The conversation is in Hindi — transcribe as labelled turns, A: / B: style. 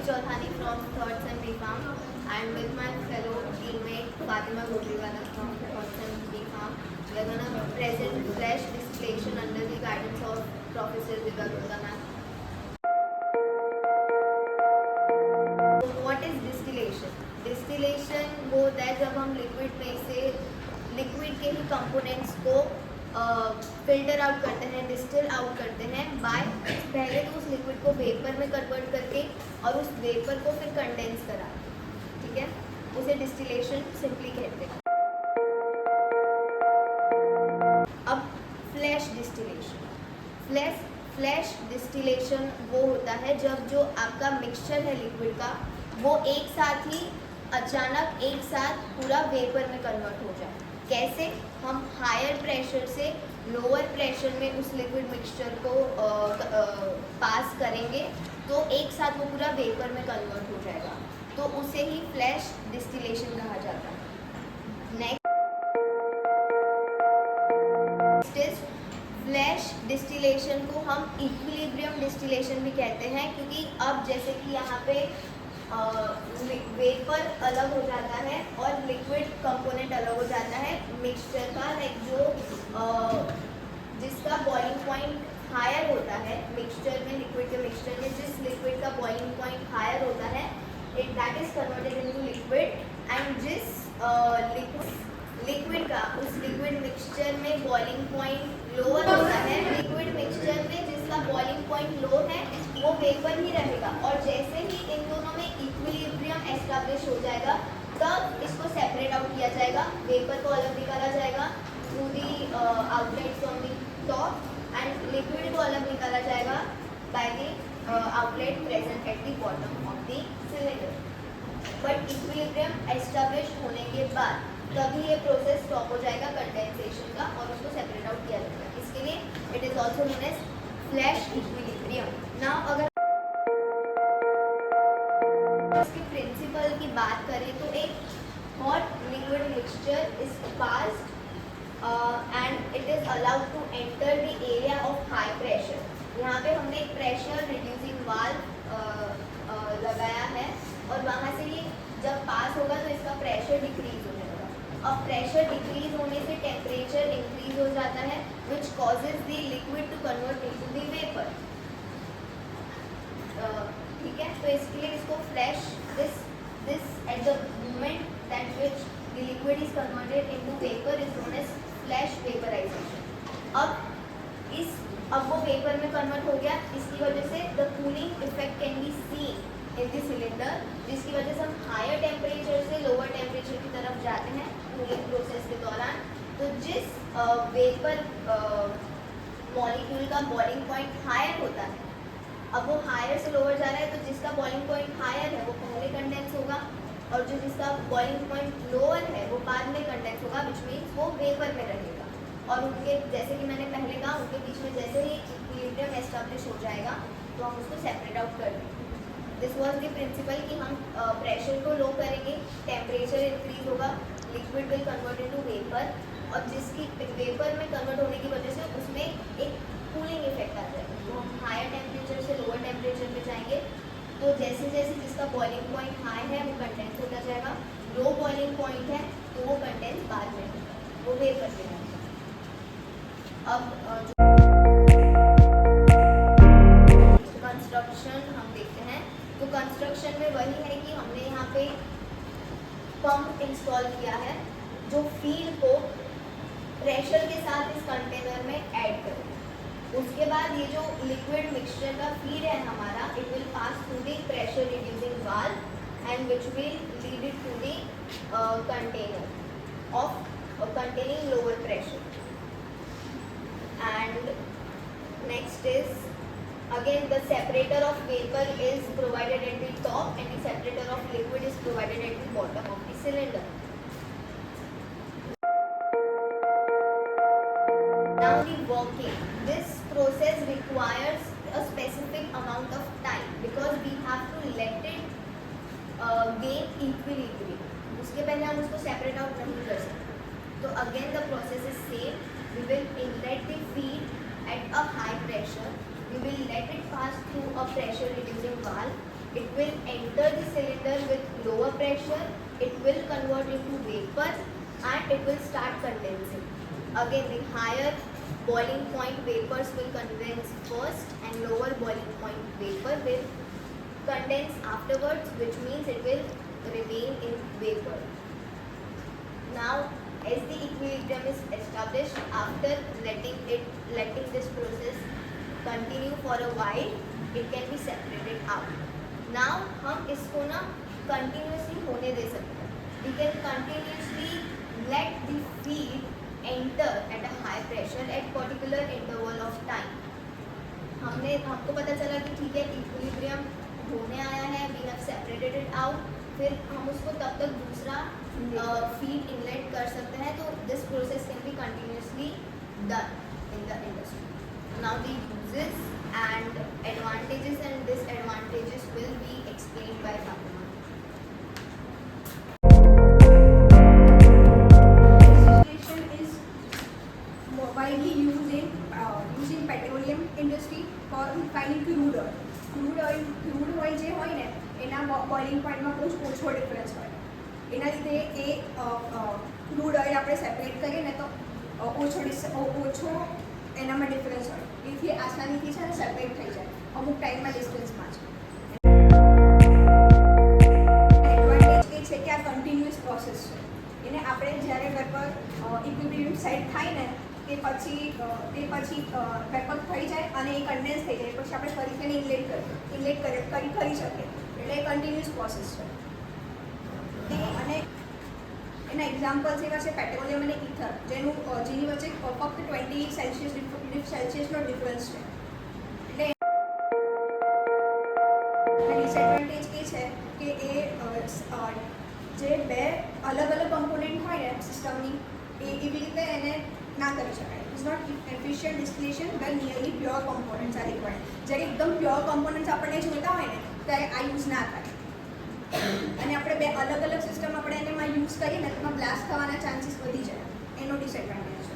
A: Chauthani from third sem B.Pharm. I'm with my fellow teammate Fatima Gojriwala from third sem B.Pharm. We are going to present fresh distillation under the guidance of Professor Divya Gupta ma'am. What is distillation? Distillation वो होता है जब हम लिक्विड में से लिक्विड के ही कंपोनेंट्स को फिल्टर आउट करते हैं, डिस्टिल आउट करते हैं बाय पहले तो उस लिक्विड को वेपर में कन्वर्ट करके और उस वेपर को फिर कंडेंस करा, ठीक है, उसे डिस्टिलेशन सिंपली कहते हैं। अब फ्लैश डिस्टिलेशन, फ्लैश डिस्टिलेशन वो होता है जब जो आपका मिक्सचर है लिक्विड का वो एक साथ ही अचानक एक साथ पूरा वेपर में कन्वर्ट हो जाए। कैसे? हम हायर प्रेशर से लोअर प्रेशर में उस लिक्विड मिक्सचर को पास करेंगे तो एक साथ वो पूरा वेपर में कन्वर्ट हो जाएगा, तो उसे ही फ्लैश डिस्टिलेशन कहा जाता है। नेक्स्ट इज फ्लैश डिस्टिलेशन को हम इक्विलिब्रियम डिस्टिलेशन भी कहते हैं, क्योंकि अब जैसे कि यहाँ पे वेपर अलग हो जाता है और लिक्विड कंपोनेंट अलग हो जाता है मिक्सचर का, लाइक जो जिसका बॉइलिंग पॉइंट हायर होता है मिक्सचर में, लिक्विड के मिक्सचर में जिस लिक्विड का बॉइलिंग पॉइंट हायर होता है that is converted into liquid, and जिस लिक्विड का उस लिक्विड मिक्सचर में बॉइलिंग पॉइंट लोअर होता है, लिक्विड मिक्सचर में जिसका बॉइलिंग पॉइंट लो है वो वेपर ही रहेगा, और जैसे ही इन दोनों में इक्विलिब्रियम एस्टैब्लिश हो जाएगा तब इसको सेपरेट आउट किया जाएगा, वेपर को अलग निकाला जाएगा through the outlet from the top, and liquid को अलग निकाला जाएगा by the outlet present at the bottom of the cylinder. But equilibrium establish होने के बाद तभी ये प्रोसेस स्टॉप हो जाएगा कंडेंसेशन का और उसको सेपरेट आउट किया जाएगा। इसके लिए it is also known as flash equilibrium. Now अगर इसके प्रिंसिपल की बात करें तो एक hot liquid mixture is passed and it is allowed to enter the area of high pressure. यहाँ पे हमने एक प्रेशर रिड्यूसिंग वाल्व लगाया है और वहाँ से ये जब पास होगा तो इसका प्रेशर डिक्रीज हो जाएगा। अब प्रेशर डिक्रीज होने से टेम्परेचर इंक्रीज हो जाता है which causes the liquid to convert into the vapour, ठीक है। तो इसके लिए इसको flash this at the moment that which the liquid is converted into vapour is known as flash vaporisation. अब वो वेपर में कन्वर्ट हो गया, इसकी वजह से the cooling effect can be seen in the cylinder, जिसकी वजह से हम हायर टेम्परेचर से लोअर टेम्परेचर की तरफ जाते हैं कूलिंग प्रोसेस के दौरान। तो जिस वेपर मॉलिक्यूल का बॉइलिंग पॉइंट हायर होता है, अब वो हायर से लोअर जा रहा है तो जिसका बॉइलिंग पॉइंट हायर है वो पहले कंडेंस होगा और जो जिसका बॉइलिंग पॉइंट लोअर है वो बाद में कंडेंस होगा, विच मीन्स वो वेपर में रहेगा। और उनके जैसे कि मैंने पहले कहा उनके बीच में जैसे ही इक्विलिब्रियम एस्टैब्लिश हो जाएगा तो हम उसको सेपरेट आउट कर देंगे। दिस वॉज द प्रिंसिपल कि हम प्रेशर को लो करेंगे, टेम्परेचर इंक्रीज होगा, liquid will convert into vapour, और जिसकी वेपर में कन्वर्ट होने की वजह से उसमें एक कूलिंग इफेक्ट आ जाएगा। तो हम हायर टेम्परेचर से लोअर टेम्परेचर पे जाएंगे तो जैसे जैसे जिसका बॉइलिंग पॉइंट हाई है वो कंडेंस होता जाएगा, लो बॉइलिंग पॉइंट है तो वो कंडेंस बाद में होगा, वो वेपर में रहेगा। अब कंस्ट्रक्शन हम देखते हैं, तो कंस्ट्रक्शन में वही है कि हमने यहाँ पे पंप इंस्टॉल किया है जो फीड को प्रेशर के साथ इस कंटेनर में ऐड करेगा। उसके बाद ये जो लिक्विड मिक्सचर का फीड है हमारा, it will pass through the pressure reducing valve and which will lead it to the container of containing lower pressure. And next is again the separator of vapor is provided at the top and the separator of liquid is provided at the bottom of the cylinder. Now the working. This process requires a specific amount of time because we have to let it gain equilibrium. उसके पहले हम उसको separate out नहीं कर सकते। तो again the process is same. We will inlet the feed at a high pressure. We will let it pass through a pressure reducing valve it will enter the cylinder with lower pressure, it will convert into vapor and it will start condensing. Again, the higher boiling point vapors will condense first and lower boiling point vapor will condense afterwards, which means it will remain in vapor. Now, as the equilibrium is established, after letting this process continue for a while, it can be separated out. Now हम इसको ना continuously होने दे सकते हैं. We can continuously let the feed enter at a high pressure at particular interval of time. हमको पता चला कि ठीक है इक्विलिब्रियम होने आया है, we have separated it out, फिर हम उसको तब तक दूसरा फीड इनलेट कर सकते हैं. तो this process can be continuously done in the industry. Now the uses and advantages and disadvantages will be explained by Fatima.
B: Distillation is widely used in petroleum industry for refining crude oil. Crude oil જે હોય ને એના બોઇલિંગ પોઈન્ટમાં બહુ ઓછો ડિફરન્સ હોય. એના લીધે એ ક્રૂડ ઓઇલ આપણે સેપરેટ કરીએ ને તો ઓછો એનામાં ડિફરન્સ હોય. એથી આસાનીથી છે ને સેપરેટ થઈ જાય અમુક ટાઈમમાં ડિસ્ટન્સમાં છે. એડવાન્ટેજ એ છે કે આ કન્ટિન્યુઅસ પ્રોસેસ છે. એને આપણે જ્યારે વેપર ઇક્વિલિબ્રિયમ સેટ થાય ને તે પછી વેપર થઈ જાય અને એ કન્ડેન્સ થઈ જાય પછી આપણે ફરીથી એને ઇનલેટ કરી શકીએ. એટલે એ કન્ટિન્યુઅસ પ્રોસેસ છે. અને એના એક્ઝામ્પલ્સ એવા છે પેટ્રોલિયમ અને ઇથર, જેની વચ્ચે ફક્ત 20 સેલ્સિયસનો ડિફરન્સ છે. એટલે ડિસએડવાન્ટેજ એ છે કે એ જે બે અલગ અલગ કમ્પોનન્ટ હોય ને સિસ્ટમની એવી રીતે એને ના કરી શકાય. It's not efficient distillation where nearly pure components are required. જ્યારે એકદમ પ્યોર કમ્પોનન્ટ્સ આપણને જોઈતા હોય ને ત્યારે આ યુઝ ના થાય. અને આપણે બે અલગ અલગ સિસ્ટમ આપણે એમાં યુઝ કરીએ ને તેમાં બ્લાસ્ટ થવાના ચાન્સીસ વધી જાય. એનો ડિસએડવાન્ટેજ છે.